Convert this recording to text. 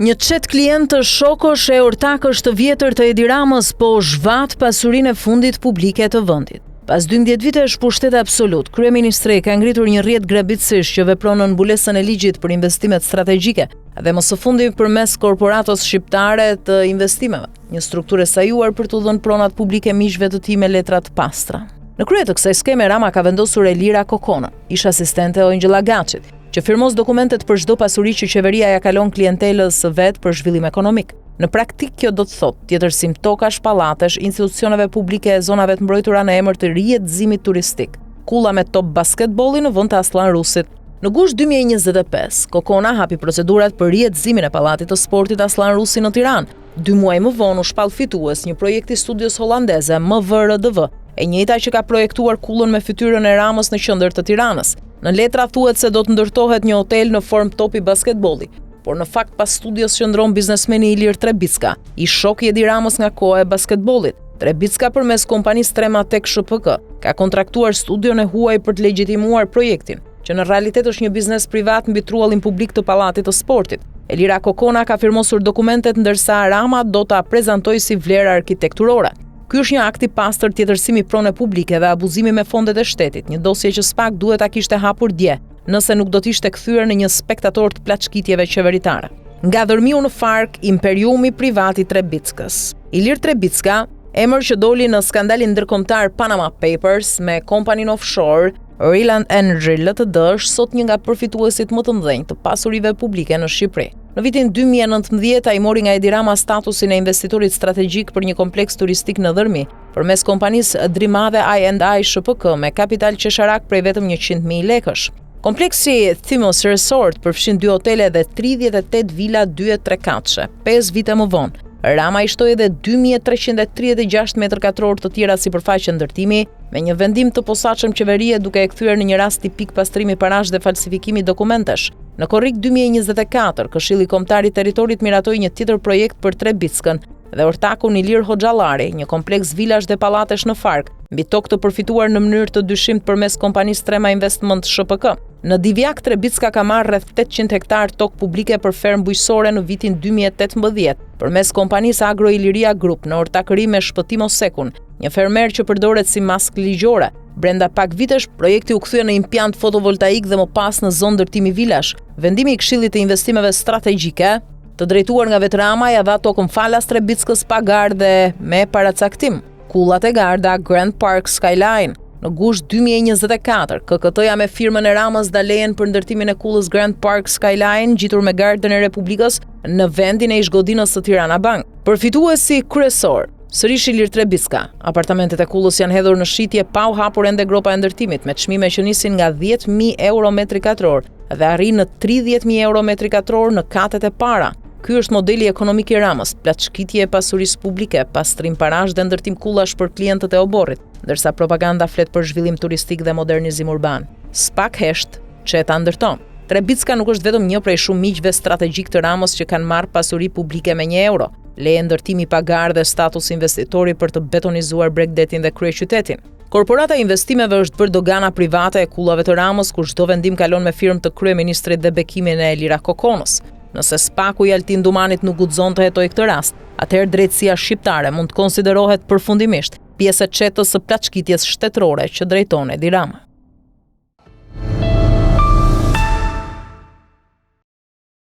Një qet klient të shokosh e ortakësh të vjetër të Edi Ramës po zhvat pasurinë e fundit publike të vendit. Pas 12 vitesh pushtet absolut, kryeministri ka ngritur një rrjet grabitësish që vepron në mbulesën e ligjit për investimet strategjike dhe më së fundi përmes korporatës shqiptare të investimeve, një strukturë e sajuar për të dhënë pronat publike miqve të tij me letra të pastra. Në krye të kësaj skeme Rama ka vendosur Elira Kokonën, ish asistente e Angela Gaçit, që firmos dokumentet për çdo pasuri që qeveria ja kalon klientelës së vet për zhvillim ekonomik. Në praktik kjo do të thotë tjetërsim tokash, pallatesh, institucioneve publike e zonave të mbrojtura në emër të rrjedhëzimit turistik, kulla me top basketbolli në vend të Aslan Rusit. Në gusht 2025, Kokona hapi procedurat për rrjedhëzimin e pallatit të sportit Aslan Rusi në Tiranë. 2 muaj më vonë u shpall fitues një projekt i studios holandeze MVRDV, e njëjta që ka projektuar kullën me fytyrën e Ramës në qendër të Tiranës. Në letra thuhet se do të ndërtohet një hotel në formë topi basketbolli, por në fakt pas studios qëndron biznesmeni Ilir Trebicka, i shok i Edi Ramës nga koha e basketbollit. Trebicka përmes kompanisë Trematek SHPK ka kontraktuar studion e huaj për të legjitimuar projektin, që në realitet është një biznes privat mbi truallin publik të pallatit të sportit. Elira Kokona ka firmosur dokumentet ndërsa Rama do ta prezantojë si vlera arkitekturore. Ky është një akt i pastër tjetërsimi prone publike dhe abuzimi me fondet e shtetit, një dosje që s'pak duhet ta kishte hapur dje, nëse nuk do të ishte kthyer në një spektator të plaçkitjeve qeveritare. Nga dërmiu në fark imperiumi privat i Trebickës. Ilir Trebicka, emër që doli në skandalin ndërkombëtar Panama Papers me kompanin offshore Reland Energy Ltd, është sot një nga përfituesit më të mëdhenj të pasurive publike në Shqipëri. Në vitin 2019 ai mori nga Edi Rama statusin e investitorit strategjik për një kompleks turistik në Dërmi, përmes kompanisë Drimave I&I SHPK me kapital qesharak prej vetëm 100.000 lekësh. Kompleksi Thimos Resort përfshin 2 hotele dhe 38 vila 2 e 3 katëshe. 5 vite më vonë, Rama i shtoi edhe 2336 m2 të tjera sipërfaqe ndërtimi, me një vendim të posaçëm qeverie duke e kthyer në një rast tipik pastrimi parash dhe falsifikimi dokumentesh. Në korrik 2024, Këshilli Kombëtar i Territorit miratoi një tjetër projekt për Trebickën dhe ortakun Ilir Hoxhallari, një kompleks vilash dhe pallatesh në Fark, mbi tokë të përfituar në mënyrë të dyshimt përmes kompanisë Trema Investment SHPK. Në Divjak, Trebicka ka marrë rreth 800 hektar tokë publike për fermë bujqësore në vitin 2018, përmes kompanisë Agro Iliria Group në ortakëri me Shpëtim Osekun, një fermer që përdoret si maskë ligjore. Brenda pak vitesh, projekti u kthye në impiant fotovoltaik dhe më pas në zonë ndërtimi vilash. Vendimi i Këshillit të Investimeve Strategjike, të drejtuar nga vetë Rama, ja dha tokën falas Trebickës pa garde me paracaktim. Kullat e garda Grand Park Skyline. Në gusht 2024, KKT-ja me firmën e Ramës dha lejen për ndërtimin e kullës Grand Park Skyline, gjitur me gardën e Republikës në vendin e ish-godinës së Tirana Bank. Përfituesi kryesor, sërish Ilir Trebicka. Apartamentet e kullës janë hedhur në shitje pa u hapur ende gropa e ndërtimit, me çmime që nisin nga 10.000 euro metri katror dhe arrin në 30.000 euro metri katror në katet e para. Ky është modeli ekonomik i Ramës, plaçkitje e pasurisë publike, pastrim parash dhe ndërtim kullash për klientët e oborrit, ndërsa propaganda flet për zhvillim turistik dhe modernizim urban. S'pak hesht, qeta ndërton. Trebicka nuk është vetëm një prej shumë miqve strategjik të Ramës që kanë marrë pasuri publike me 1 euro, leje ndërtimi pa garë dhe status investitori për të betonizuar Bregdetin dhe kryeqytetin. Korporata e investimeve është bërë dogana private e kullave të Ramës, ku çdo vendim kalon me firmë të kryeministrit dhe bekimin e Elira Kokonës. Nëse spaku i Altin Dumanit nuk guxon të hetoj këtë rast, atëherë drejtësia shqiptare mund të konsiderohet përfundimisht pjesë e çetës së plaçkitjes shtetërore që drejton Edi Rama.